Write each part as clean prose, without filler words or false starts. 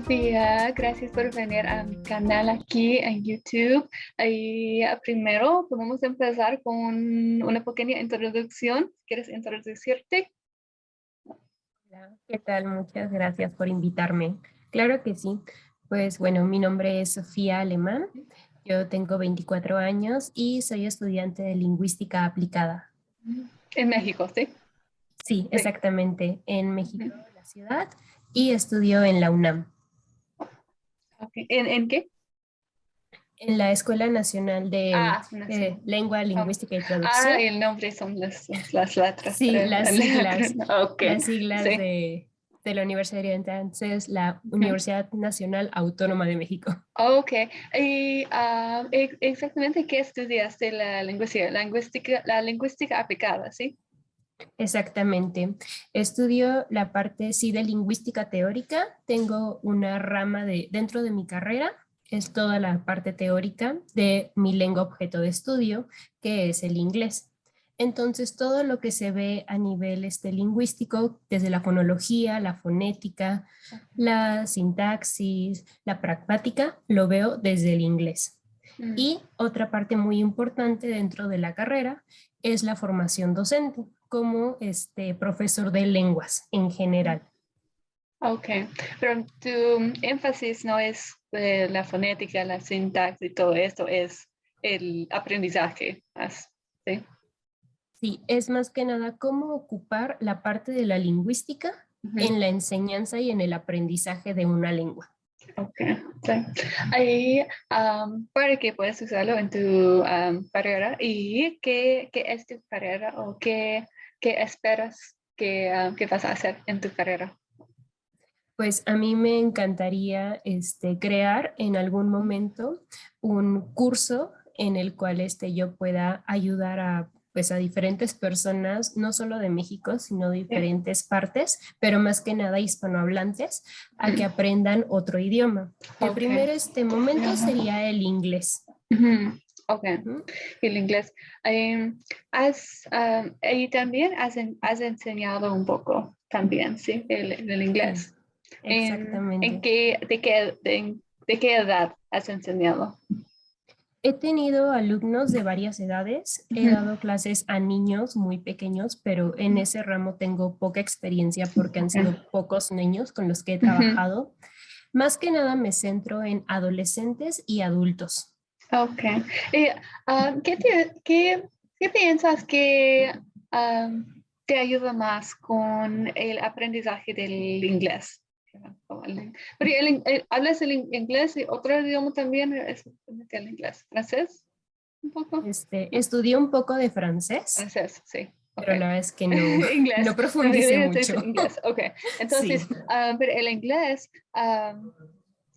Sofía, gracias por venir a mi canal aquí en YouTube. Primero podemos empezar con una pequeña introducción. ¿Quieres introducirte? Hola, ¿qué tal? Muchas gracias por invitarme. Claro que sí. Pues bueno, mi nombre es Sofía Alemán. Yo tengo 24 años y soy estudiante de lingüística aplicada. En México, ¿sí? Sí, Sí. exactamente, en Ujú. México, la ciudad, y estudio en la UNAM, Okay. ¿En qué? en la Escuela Nacional de Nacional. Lengua, Oh. Lingüística y Traducción. El nombre son las letras. Sí, Ok, las siglas sí. de la universidad, entonces la Ujú. Universidad Nacional Autónoma de México. Ok. Exactamente qué estudiaste la lingüística aplicada, ¿sí? Exactamente. Estudio la parte, sí, de lingüística teórica. Tengo una rama dentro de mi carrera, es toda la parte teórica de mi lengua objeto de estudio, que es el inglés. Entonces, todo lo que se ve a nivel lingüístico, desde la fonología, la fonética, la sintaxis, la pragmática, lo veo desde el inglés. Mm. Y otra parte muy importante dentro de la carrera es la formación docente como profesor de lenguas en general. Ok, pero tu énfasis no es la fonética, la sintaxis y todo esto, es el aprendizaje, ¿sí? Sí, es más que nada cómo ocupar la parte de la lingüística Ujú. en la enseñanza y en el aprendizaje de una lengua. Ok, sí. Ahí, para que puedas usarlo en tu carrera y qué es tu carrera o qué esperas que vas a hacer en tu carrera. Pues a mí me encantaría crear en algún momento un curso en el cual yo pueda ayudar a, pues, a diferentes personas, no solo de México, sino de Sí. diferentes partes, pero más que nada hispanohablantes, a que aprendan otro idioma. El Ok. primer momento Idioma. sería el inglés. Ujú. Ok, Ujú. el inglés. Y también has enseñado un poco también, ¿sí? El Sí, inglés. ¿En exactamente. de qué edad has enseñado? He tenido alumnos de varias edades, he Ujú. dado clases a niños muy pequeños, pero en ese ramo tengo poca experiencia porque han Ok. sido pocos niños con los que he Ujú. trabajado. Más que nada me centro en adolescentes y adultos. Ok. Y, qué piensas que te ayuda más con el aprendizaje del inglés? Porque ¿hablas el inglés y otro idioma también es el inglés? ¿Francés? ¿Un poco? ¿No? Estudié un poco de francés, Francés, sí. Ok. pero la verdad es que no, Inglés. no No, profundicé es mucho. inglés. Ok. Sí. Entonces, pero el inglés,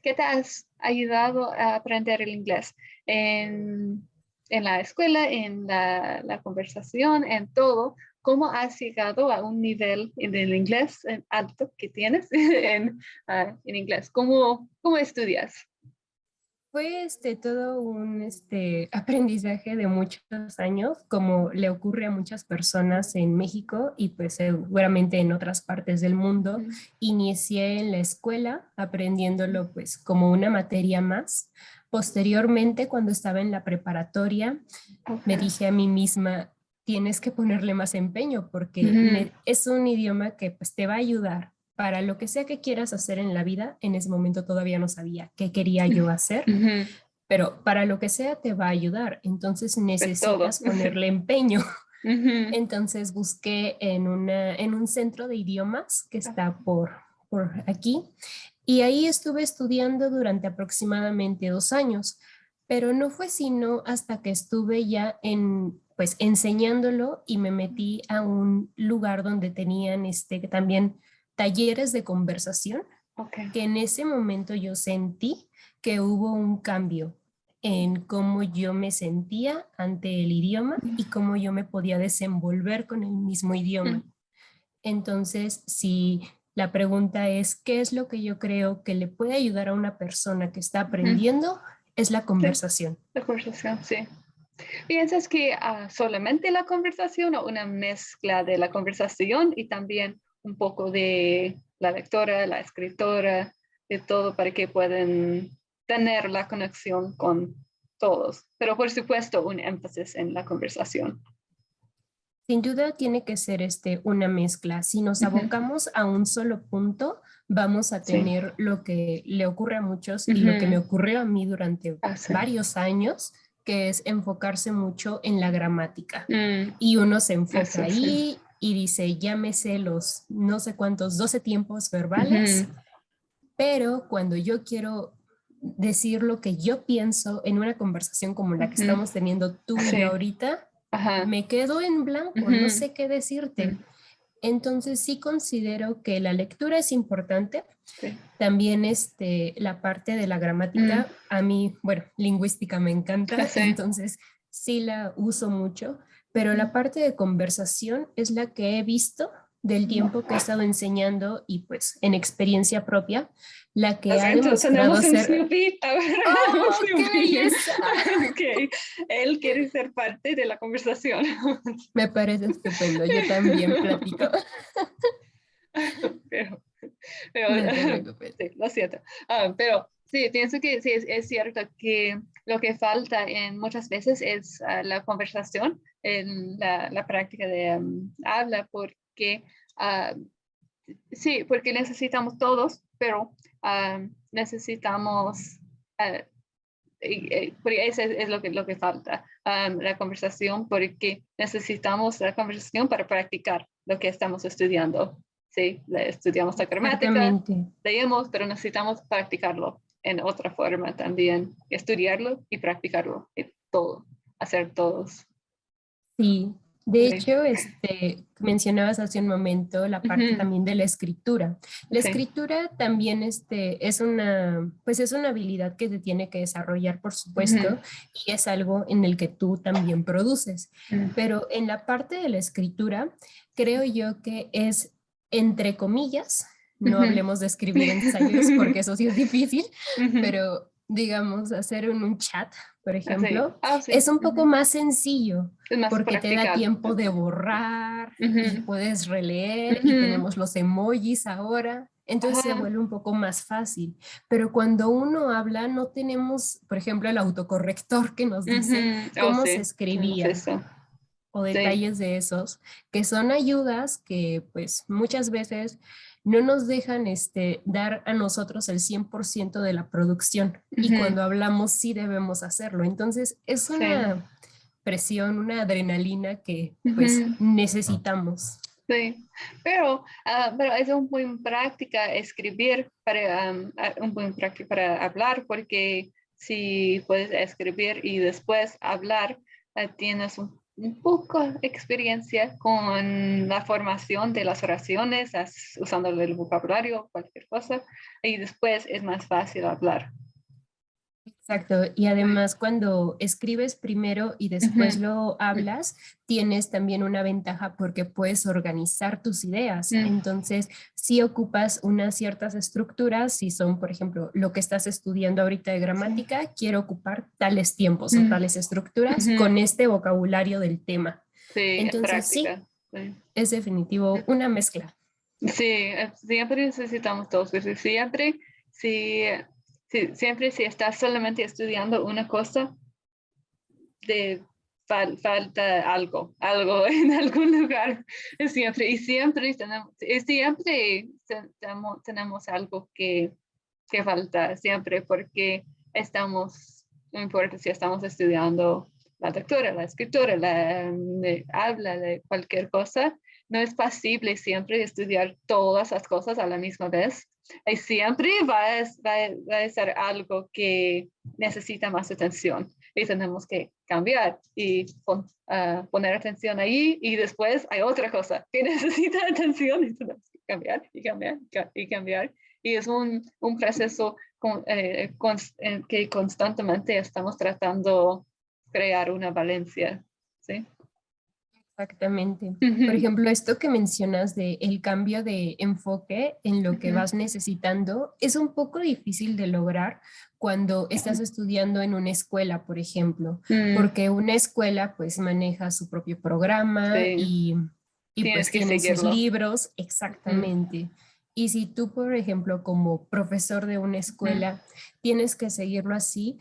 ¿qué te has ayudado a aprender el inglés? En, en la escuela, en la conversación, en todo. ¿Cómo has llegado a un nivel del inglés alto que tienes en inglés? ¿Cómo estudias? Fue todo un aprendizaje de muchos años, como le ocurre a muchas personas en México y pues seguramente en otras partes del mundo. Ujú. Inicié en la escuela aprendiéndolo pues como una materia más. Posteriormente, cuando estaba en la preparatoria, me Okay. dije a mí misma, tienes que ponerle más empeño porque Ujú. es un idioma que pues te va a ayudar para lo que sea que quieras hacer en la vida. En ese momento todavía no sabía qué quería yo hacer, Ujú. pero para lo que sea te va a ayudar. Entonces Pues todo. necesitas ponerle empeño. Ujú. Entonces busqué en un centro de idiomas que está por aquí y ahí estuve estudiando durante aproximadamente 2 años, pero no fue sino hasta que estuve ya pues enseñándolo y me metí a un lugar donde tenían también talleres de conversación, Okay. que en ese momento yo sentí que hubo un cambio en cómo yo me sentía ante el idioma y cómo yo me podía desenvolver con el mismo idioma. Entonces, si la pregunta es, ¿qué es lo que yo creo que le puede ayudar a una persona que está Ujú. aprendiendo? Es la Sí, conversación. la conversación, sí. ¿Piensas que solamente la conversación o una mezcla de la conversación y también un poco de la lectora, la escritora? de todo para que puedan tener la conexión con todos. Pero por supuesto, un énfasis en la conversación. Sin duda tiene que ser una mezcla. Si nos abocamos a un solo punto, vamos a tener lo que le ocurre a muchos y lo que me ocurrió a mí durante varios años, que es enfocarse mucho en la gramática. Y uno se enfoca ahí y dice, ya me sé los no sé cuántos 12 tiempos verbales, pero cuando yo quiero decir lo que yo pienso en una conversación como la que estamos teniendo tú y yo ahorita, me quedo en blanco, no sé qué decirte. Entonces sí considero que la lectura es importante. También la parte de la gramática, a mí, bueno, lingüística me encanta, entonces sí la uso mucho, pero la parte de conversación es la que he visto del tiempo que he estado enseñando y pues en experiencia propia, la que ha demostrado tenemos ser... Snoopy. ¡Oh, qué belleza! Okay. Él quiere ser parte de la conversación. Me parece estupendo, yo también platico. pero no te preocupes. Sí, lo siento. Pero sí, pienso que sí, es cierto que lo que falta en muchas veces es la conversación, en la práctica de habla, porque sí, porque necesitamos todos, pero necesitamos, porque eso es lo que falta, la conversación, porque necesitamos la conversación para practicar lo que estamos estudiando. Sí, estudiamos la gramática, leemos, pero necesitamos practicarlo en otra forma también, estudiarlo y practicarlo, y todo, hacer todos. Sí, de hecho, mencionabas hace un momento la parte también de la escritura. La escritura también pues es una habilidad que se tiene que desarrollar, por supuesto, y es algo en el que tú también produces. Pero en la parte de la escritura, creo yo que es, entre comillas, no hablemos de escribir ensayos porque eso sí es difícil, pero digamos, hacer un chat, por ejemplo, es un poco más sencillo porque te da tiempo de borrar y puedes releer y tenemos los emojis ahora. Entonces se vuelve un poco más fácil. Pero cuando uno habla, no tenemos, por ejemplo, el autocorrector que nos dice cómo se escribía o detalles de esos, que son ayudas que pues muchas veces no nos dejan dar a nosotros el 100% de la producción y cuando hablamos sí debemos hacerlo. Entonces es una presión, una adrenalina que pues necesitamos. Sí, pero es un buen práctica escribir para un buen práctica para hablar, porque si puedes escribir y después hablar, tienes un poco de experiencia con la formación de las oraciones, usando el vocabulario, cualquier cosa, y después es más fácil hablar. Exacto, y además cuando escribes primero y después lo hablas, tienes también una ventaja porque puedes organizar tus ideas. Entonces, si ocupas unas ciertas estructuras, si son, por ejemplo, lo que estás estudiando ahorita de gramática, quiero ocupar tales tiempos o tales estructuras con este vocabulario del tema. Sí, entonces práctica. Sí, es definitivo una mezcla. Sí, siempre necesitamos todos, siempre, siempre si estás solamente estudiando una cosa, falta algo en algún lugar, siempre, y siempre tenemos algo que falta, siempre, porque no importa si estamos estudiando la lectura, la escritura, la habla de cualquier cosa, no es posible siempre estudiar todas las cosas a la misma vez. Y siempre va a ser algo que necesita más atención y tenemos que cambiar y poner atención ahí, y después hay otra cosa que necesita atención y tenemos que cambiar y cambiar y cambiar. Y es un proceso que constantemente estamos tratando de crear una valencia, ¿sí? Exactamente. Por ejemplo, esto que mencionas de el cambio de enfoque en lo que vas necesitando es un poco difícil de lograr cuando estás estudiando en una escuela, por ejemplo, porque una escuela pues maneja su propio programa y pues tienen sus libros, exactamente. Y si tú, por ejemplo, como profesor de una escuela, tienes que seguirlo así,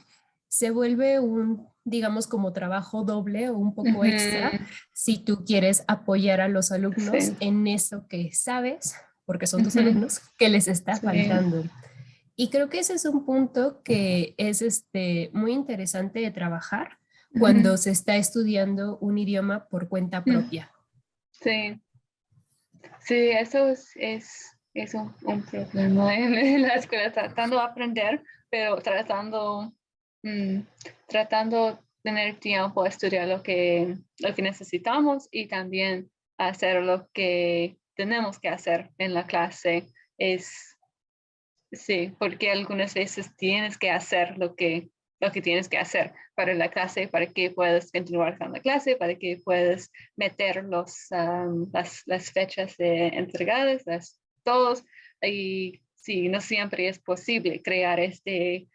se vuelve un, digamos, como trabajo doble o un poco extra Ujú, si tú quieres apoyar a los alumnos sí. en eso que sabes, porque son tus Ujú, alumnos, que les está sí. faltando. Y creo que ese es un punto que es muy interesante de trabajar cuando Ujú, se está estudiando un idioma por cuenta ujú, propia. sí. Sí, eso es un problema en la escuela, tratando de aprender, pero mm, tratando de tener tiempo a estudiar lo que necesitamos y también hacer lo que tenemos que hacer en la clase. Es, sí, porque algunas veces tienes que hacer lo que tienes que hacer para la clase, para que puedas continuar con la clase, para que puedas meter las fechas entregadas, todos. Y sí, no siempre es posible crear este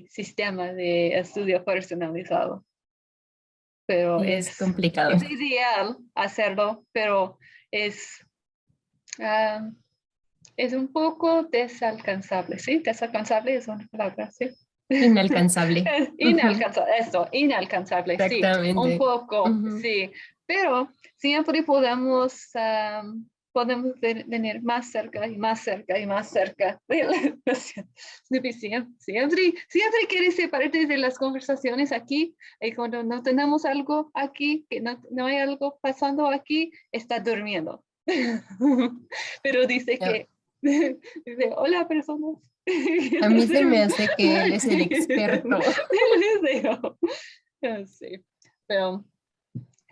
sistema de estudio personalizado, pero Y es complicado. es ideal hacerlo, pero es... ah, es un poco desalcanzable, ¿sí? Desalcanzable es una palabra, ¿sí? Inalcanzable. Ujú, Inalcanzable, esto, inalcanzable, sí, un exactamente. poco, Ujú. sí, pero siempre podemos venir más cerca y más cerca y más cerca de la educación. Siempre quiere ser parte de las conversaciones aquí, y cuando no tenemos algo aquí, que no hay algo pasando aquí, está durmiendo. Pero dice No, que, dice, hola personas. a mí se me hace que él es el experto. Les dejo. Sí, pero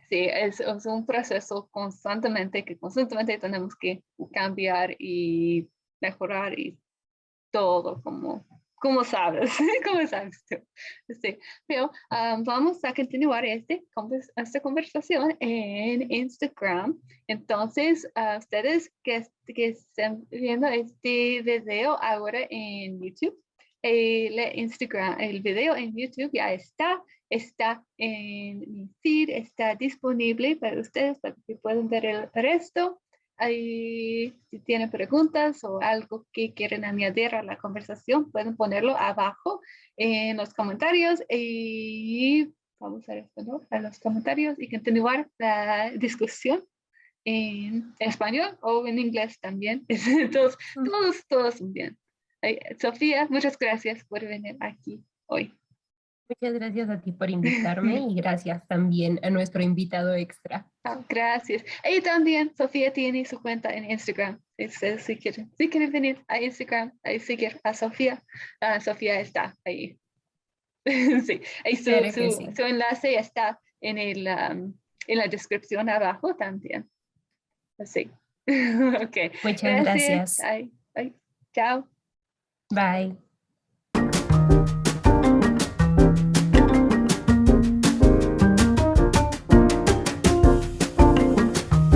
sí, es un proceso que constantemente tenemos que cambiar y mejorar y todo, como sabes, como sabes tú. Sí, pero vamos a continuar esta conversación en Instagram. Entonces, ustedes que están viendo este video ahora en YouTube, el video en YouTube ya está en mi feed, está disponible para ustedes, para que puedan ver el resto. Ahí, si tienen preguntas o algo que quieren añadir a la conversación, pueden ponerlo abajo en los comentarios y vamos a responder a los comentarios y continuar la discusión en español o en inglés también. Todos bien. Sofía, muchas gracias por venir aquí hoy. Muchas gracias a ti por invitarme y gracias también a nuestro invitado extra. Gracias. Y también Sofía tiene su cuenta en Instagram. Si quieren venir a Instagram a seguir a Sofía, Sofía está ahí. Sí, y Claro que sí. su enlace está en la descripción abajo también. Sí. Ok, Muchas gracias. gracias. Ay, ay. Chao. Bye.